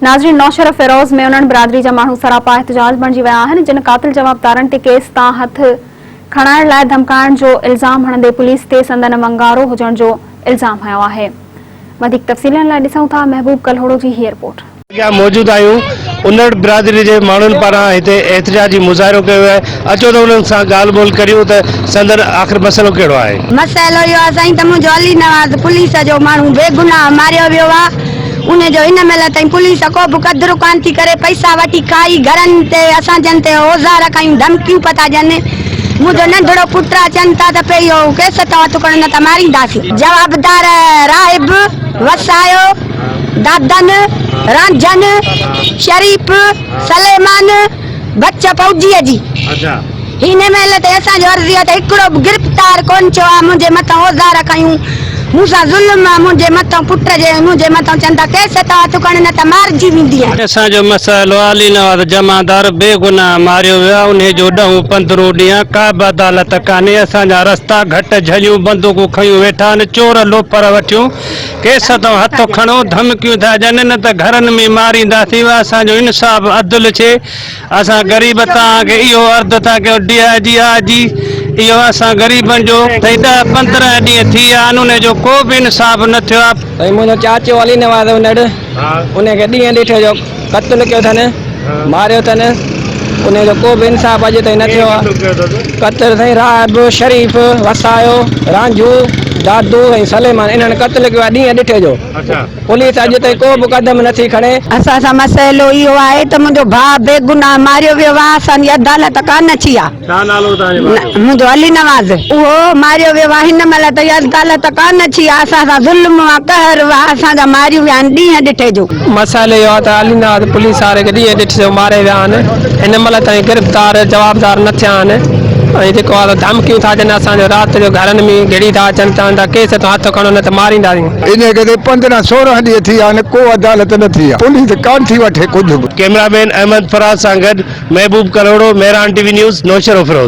नाज़रीन, नौशर फिरोज में उन्हनि बिरादरी जा माण्हू सरापा एहतजाज बणिजी विया आहिनि जिन कातिल जवाबदारनि ते केस तां हथ खणाइण लाइ धमकाइण जो इल्ज़ाम हणंदे पुलिस ते संदन वंगारो हुजण जो इल्ज़ाम हयो आहे। वधीक तफ़सीलनि लाइ ॾिसूं था महबूब कलहोड़ो जी हीअ रिपोर्ट। मौजूद आहियूं उन्हनि बिरादरी जे माण्हुनि पारां हिते एहतजाजी मुज़ाहिरो कयो आहे। अचो त उन्हनि सां ॻाल्हि ॿोल करियूं त संदन आख़िर मसइलो कहिड़ो आहे। मसइलो इहो आहे साईं त मुंहिंजो अली नवाज़ पुलिस जो माण्हू बेगुनाह मारियो वियो आहे। उन जो इन महिल ताईं पुलिस को बि क़दुरु कान थी करे, पैसा वठी खाई घरनि ते असां जन ते औज़ार कयूं, धमकियूं पता ॾियनि। मुंहिंजो नंढड़ो पुटु अचनि था त पे इहो केस त हथु खणनि न त मारींदासीं। जवाबदार राहिब वसायो दादन रांझन शरीफ सलेमान बच्च फौजीअ जी हिन महिल ते असांजो अर्ज़ी आहे त हिकिड़ो बि गिरफ़्तार कोन थियो आहे। मुंहिंजे मथां औज़ार कयूं, मूंसां ज़ुल्म आहे, मुंहिंजे मथां पुट जे मुंहिंजे मथां चवनि था केस त हथु खणनि न त मारिजी वेंदी आहे। असांजो मसइलो अली नवाज़ जमादार बेगुनाह मारियो वियो आहे। उन जो 10-15 ॾींहं का बि अदालत कान्हे। असांजा रस्ता घट झलियूं बंदूकूं खयूं वेठा आहिनि, चोर लोपर वठियूं, केस तां हथु खणो, धमकियूं था ॾियनि न त घरनि में मारींदासीं। असांजो इंसाफ़ अदल थिए। असां ग़रीब तव्हांखे इहो अर्ज़ु था कयूं जी इहो असां ग़रीबनि जो 10-15 ॾींहं थी विया आहिनि, उन जो को बि इंसाफ़ न थियो आहे। मुंहिंजो चाचो अली नवाज़ उनखे ॾींहं ॾिठे जो क़त्ल कयो अथनि, मारियो अथनि, उनजो को बि इंसाफ़ अॼु ताईं न थियो आहे। क़त्ल साईं राहिब शरीफ वसायो रांझू दादू ऐं सलेमान इन्हनि क़त्ल कयो आहे ॾींहं ॾिठे जो। पुलिस अॼु ताईं को बि क़दम नथी खणे। असां सां मसइलो इहो आहे त मुंहिंजो भाउ बेगुनाह मारियो वियो आहे, असांजी अदालत कान अची आहे। मुंहिंजो अली नवाज़ उहो मारियो वियो आहे, हिन महिल ताईं अदालत कान अची आहे। असां सां ज़ुल्म आहे, कहर आहे, असांजा मारियूं विया आहिनि ॾींहं ॾिठे जो। मसइलो इहो आहे त अली नवाज़ पुलिस वारे खे ॾींहं ॾिठे जो मारे विया आहिनि, हिन महिल ताईं गिरफ़्तार जवाबदार न थिया आहिनि। ऐं जेको आहे धमकियूं था ॾियनि, असांजो राति जो घरनि में घिड़ी था अचनि, चवनि था केस तां हथु खणो न त मारींदासीं। इन करे 15-16 ॾींहं थी विया आहिनि, को अदालत न थी आहे, पुलिस कान थी वठे कुझु बि। कैमरामैन अहमद फराज सां गॾु महबूब कलहोड़ो, मेहरान टीवी न्यूज़, नौशर फिरोज।